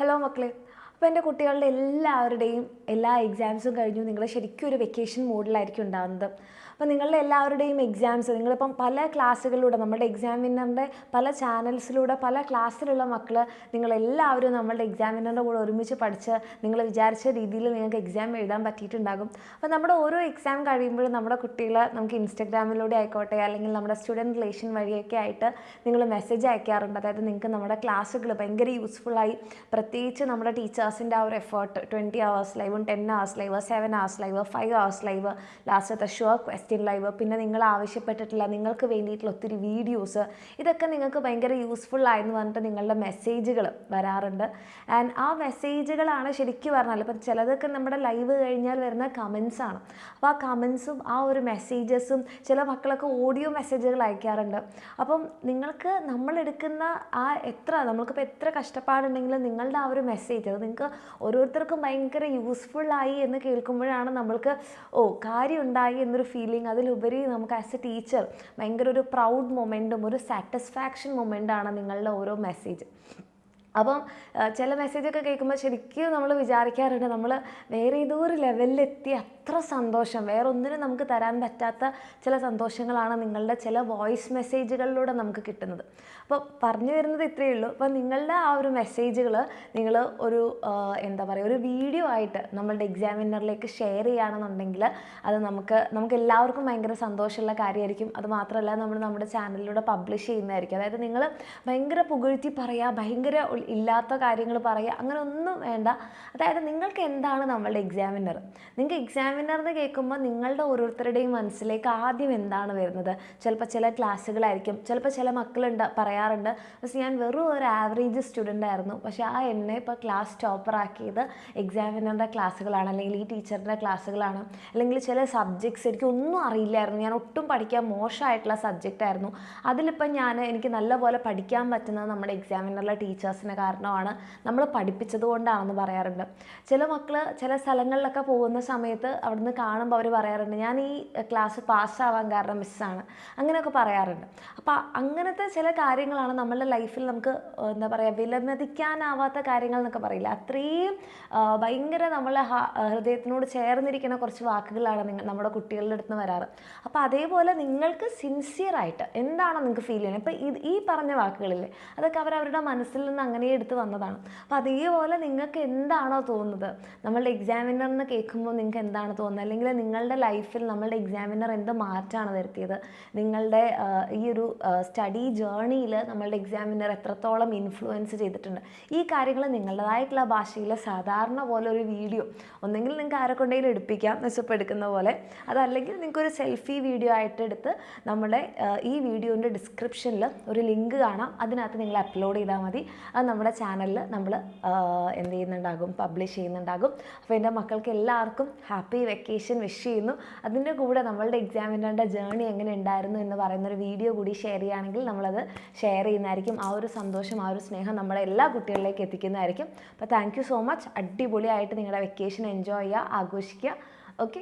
Hello മക്കളെ. അപ്പോൾ എൻ്റെ കുട്ടികളുടെ എല്ലാവരുടെയും എല്ലാ എക്സാംസും കഴിഞ്ഞു. നിങ്ങൾ ശരിക്കും ഒരു വെക്കേഷൻ മോഡിലായിരിക്കും ഉണ്ടാകുന്നത്. അപ്പോൾ നിങ്ങളുടെ എല്ലാവരുടെയും എക്സാംസ് നിങ്ങളിപ്പം പല ക്ലാസ്സുകളിലൂടെ നമ്മുടെ എക്സാമിനറിൻ്റെ പല ചാനൽസിലൂടെ പല ക്ലാസ്സിലുള്ള മക്കൾ നിങ്ങളെല്ലാവരും നമ്മളുടെ എക്സാമിനറിൻ്റെ കൂടെ ഒരുമിച്ച് പഠിച്ച് നിങ്ങൾ വിചാരിച്ച രീതിയിൽ നിങ്ങൾക്ക് എക്സാം എഴുതാൻ പറ്റിയിട്ടുണ്ടാകും. അപ്പോൾ നമ്മുടെ ഓരോ എക്സാം കഴിയുമ്പോഴും നമ്മുടെ കുട്ടികളെ നമുക്ക് ഇൻസ്റ്റഗ്രാമിലൂടെ ആയിക്കോട്ടെ അല്ലെങ്കിൽ നമ്മുടെ സ്റ്റുഡൻറ്റ് റിലേഷൻ വഴിയൊക്കെ ആയിട്ട് നിങ്ങൾ മെസ്സേജ് അയക്കാറുണ്ട്. അതായത് നിങ്ങൾക്ക് നമ്മുടെ ക്ലാസ്സുകൾ ഭയങ്കര യൂസ്ഫുള്ളായി, പ്രത്യേകിച്ച് നമ്മുടെ ടീച്ചേഴ്സിൻ്റെ ആ ഒരു effort 20 hours ലൈവും 10 hours live 7 hours live 5 hours live ലാസ്റ്റത്തെ ഷുവർ ക്വസ്റ്റ്യൻ ലൈവ് പിന്നെ നിങ്ങൾ ആവശ്യപ്പെട്ടിട്ടുള്ള നിങ്ങൾക്ക് വേണ്ടിയിട്ടുള്ള ഒത്തിരി വീഡിയോസ് ഇതൊക്കെ നിങ്ങൾക്ക് ഭയങ്കര യൂസ്ഫുള്ളായെന്ന് പറഞ്ഞിട്ട് നിങ്ങളുടെ മെസ്സേജുകൾ വരാറുണ്ട്. ആൻഡ് ആ മെസ്സേജുകളാണ് ശരിക്കും പറഞ്ഞാൽ ഇപ്പം ചിലതൊക്കെ നമ്മുടെ ലൈവ് കഴിഞ്ഞാൽ വരുന്ന കമൻസാണ്. അപ്പോൾ ആ കമൻസും ആ ഒരു മെസ്സേജസും ചില മക്കളൊക്കെ ഓഡിയോ മെസ്സേജുകൾ അയക്കാറുണ്ട്. അപ്പം നിങ്ങൾക്ക് നമ്മളെടുക്കുന്ന ആ നമുക്കിപ്പോൾ എത്ര കഷ്ടപ്പാടുണ്ടെങ്കിലും നിങ്ങളുടെ ആ ഒരു മെസ്സേജ് അത് നിങ്ങൾക്ക് ഓരോരുത്തർക്കും ഭയങ്കര യൂസ്ഫുള്ളായി എന്ന് കേൾക്കുമ്പോഴാണ് നമ്മൾക്ക് കാര്യം ഉണ്ടായി എന്നൊരു ഫീലിംഗ്. അതിലുപരി നമുക്ക് ആസ് എ ടീച്ചർ ഭയങ്കര ഒരു പ്രൗഡ് മൊമെൻറ്റും ഒരു സാറ്റിസ്ഫാക്ഷൻ മൊമെൻ്റാണ് നിങ്ങളുടെ ഓരോ മെസ്സേജ്. അപ്പം ചില മെസ്സേജൊക്കെ കേൾക്കുമ്പോൾ ശരിക്കും നമ്മൾ വിചാരിക്കാറുണ്ട് നമ്മൾ വേറെ ഏതോ ഒരു ലെവലിലെത്തി അത്ര സന്തോഷം വേറെ ഒന്നിനും നമുക്ക് തരാൻ പറ്റാത്ത ചില സന്തോഷങ്ങളാണ് നിങ്ങളുടെ ചില വോയിസ് മെസ്സേജുകളിലൂടെ നമുക്ക് കിട്ടുന്നത്. അപ്പോൾ പറഞ്ഞു വരുന്നത് ഇത്രയേ ഉള്ളൂ. അപ്പോൾ നിങ്ങളുടെ ആ ഒരു മെസ്സേജുകൾ നിങ്ങൾ ഒരു ഒരു വീഡിയോ ആയിട്ട് നമ്മളുടെ എക്സാമിനറിലേക്ക് ഷെയർ ചെയ്യുകയാണെന്നുണ്ടെങ്കിൽ അത് നമുക്ക് എല്ലാവർക്കും ഭയങ്കര സന്തോഷമുള്ള കാര്യമായിരിക്കും. അത് മാത്രമല്ല നമ്മൾ നമ്മുടെ ചാനലിലൂടെ പബ്ലിഷ് ചെയ്യുന്നതായിരിക്കും. അതായത് നിങ്ങൾ ഭയങ്കര പുകഴ്ത്തി പറയുക, ഭയങ്കര ഇല്ലാത്ത കാര്യങ്ങൾ പറയുക, അങ്ങനെ ഒന്നും വേണ്ട. അതായത് നിങ്ങൾക്ക് എന്താണ് നമ്മളുടെ എക്സാമിനർ, നിങ്ങൾക്ക് എക്സാമിനറിന് കേൾക്കുമ്പോൾ നിങ്ങളുടെ ഓരോരുത്തരുടെയും മനസ്സിലേക്ക് ആദ്യം എന്താണ് വരുന്നത്? ചിലപ്പോൾ ചില ക്ലാസ്സുകളായിരിക്കും, ചിലപ്പോൾ ചില മക്കളുണ്ട് പറയാറുണ്ട് പക്ഷേ ഞാൻ വെറും ഒരു ആവറേജ് സ്റ്റുഡൻ്റ് ആയിരുന്നു, പക്ഷേ ആ എന്നെ ഇപ്പോൾ ക്ലാസ് ടോപ്പറാക്കിയത് എക്സാമിനറിൻ്റെ ക്ലാസ്സുകളാണ്, അല്ലെങ്കിൽ ഈ ടീച്ചറിൻ്റെ ക്ലാസ്സുകളാണ്, അല്ലെങ്കിൽ ചില സബ്ജക്ട്സ് എനിക്ക് ഒന്നും അറിയില്ലായിരുന്നു, ഞാൻ ഒട്ടും പഠിക്കാൻ മോശമായിട്ടുള്ള സബ്ജക്റ്റായിരുന്നു, അതിലിപ്പം എനിക്ക് നല്ലപോലെ പഠിക്കാൻ പറ്റുന്നത് നമ്മുടെ എക്സാമിനറിലെ ടീച്ചേഴ്സിന് കാരണമാണ്, നമ്മൾ പഠിപ്പിച്ചത് കൊണ്ടാണെന്ന് പറയാറുണ്ട്. ചില മക്കൾ ചില സ്ഥലങ്ങളിലൊക്കെ പോകുന്ന സമയത്ത് അവിടുന്ന് കാണുമ്പോൾ അവർ പറയാറുണ്ട് ഞാൻ ഈ ക്ലാസ് പാസ്സാവാൻ കാരണം മിസ്സാണ്, അങ്ങനെയൊക്കെ പറയാറുണ്ട്. അപ്പോൾ അങ്ങനത്തെ ചില കാര്യങ്ങളാണ് നമ്മളുടെ ലൈഫിൽ നമുക്ക് വിലമതിക്കാനാവാത്ത കാര്യങ്ങൾ എന്നൊക്കെ പറയില്ല, അത്രയും ഭയങ്കര നമ്മളെ ഹൃദയത്തിനോട് ചേർന്നിരിക്കുന്ന കുറച്ച് വാക്കുകളാണ് നമ്മുടെ കുട്ടികളുടെ അടുത്ത് നിന്ന് വരാറ്. അപ്പോൾ അതേപോലെ നിങ്ങൾക്ക് സിൻസിയറായിട്ട് എന്താണോ നിങ്ങൾക്ക് ഫീൽ ചെയ്യുന്നത്, ഇപ്പോൾ ഈ പറഞ്ഞ വാക്കുകളില്ലേ അതൊക്കെ അവരവരുടെ മനസ്സിൽ നിന്ന് അങ്ങനെ എടുത്ത് വന്നതാണ്. അപ്പോൾ അതേപോലെ നിങ്ങൾക്ക് എന്താണോ തോന്നുന്നത്, നമ്മളുടെ എക്സാമിനറിന് കേൾക്കുമ്പോൾ നിങ്ങൾക്ക് എന്താണ് തോന്നുന്നത്, അല്ലെങ്കിൽ നിങ്ങളുടെ ലൈഫിൽ നമ്മളുടെ എക്സാമിനർ എന്ത് മാറ്റമാണ് വരുത്തിയത്, നിങ്ങളുടെ ഈ ഒരു സ്റ്റഡി ജേർണിയിൽ നമ്മളുടെ എക്സാമിനർ എത്രത്തോളം ഇൻഫ്ലുവൻസ് ചെയ്തിട്ടുണ്ട്, ഈ കാര്യങ്ങൾ നിങ്ങളുടേതായിട്ടുള്ള ഭാഷയിൽ സാധാരണ പോലെ ഒരു വീഡിയോ ഒന്നെങ്കിൽ നിങ്ങൾക്ക് ആരെ കൊണ്ടെങ്കിലും എടുപ്പിക്കാം മെസ്സപ്പ് എടുക്കുന്ന പോലെ, അതല്ലെങ്കിൽ നിങ്ങൾക്കൊരു സെൽഫി വീഡിയോ ആയിട്ട് എടുത്ത് നമ്മുടെ ഈ വീഡിയോൻ്റെ ഡിസ്ക്രിപ്ഷനിൽ ഒരു ലിങ്ക് കാണാം, അതിനകത്ത് നിങ്ങൾ അപ്ലോഡ് ചെയ്താൽ മതി. അത് നമ്മുടെ ചാനലിൽ നമ്മൾ പബ്ലിഷ് ചെയ്യുന്നുണ്ടാകും. അപ്പോൾ എൻ്റെ മക്കൾക്ക് എല്ലാവർക്കും ഹാപ്പി വെക്കേഷൻ വിഷ് ചെയ്യുന്നു. അതിൻ്റെ കൂടെ നമ്മളുടെ എക്സാമിനറിൻ്റെ ജേർണി എങ്ങനെ ഉണ്ടായിരുന്നു എന്ന് പറയുന്നൊരു വീഡിയോ കൂടി ഷെയർ ചെയ്യുകയാണെങ്കിൽ നമ്മളത് ഷെയർ ചെയ്യുന്നതായിരിക്കും. ആ ഒരു സന്തോഷം ആ ഒരു സ്നേഹം നമ്മുടെ എല്ലാ കുട്ടികളിലേക്ക് എത്തിക്കുന്നതായിരിക്കും. അപ്പോൾ താങ്ക് യു സോ മച്ച്. അടിപൊളിയായിട്ട് നിങ്ങളുടെ വെക്കേഷൻ എൻജോയ് ചെയ്യുക, ആഘോഷിക്കുക. ഓക്കെ.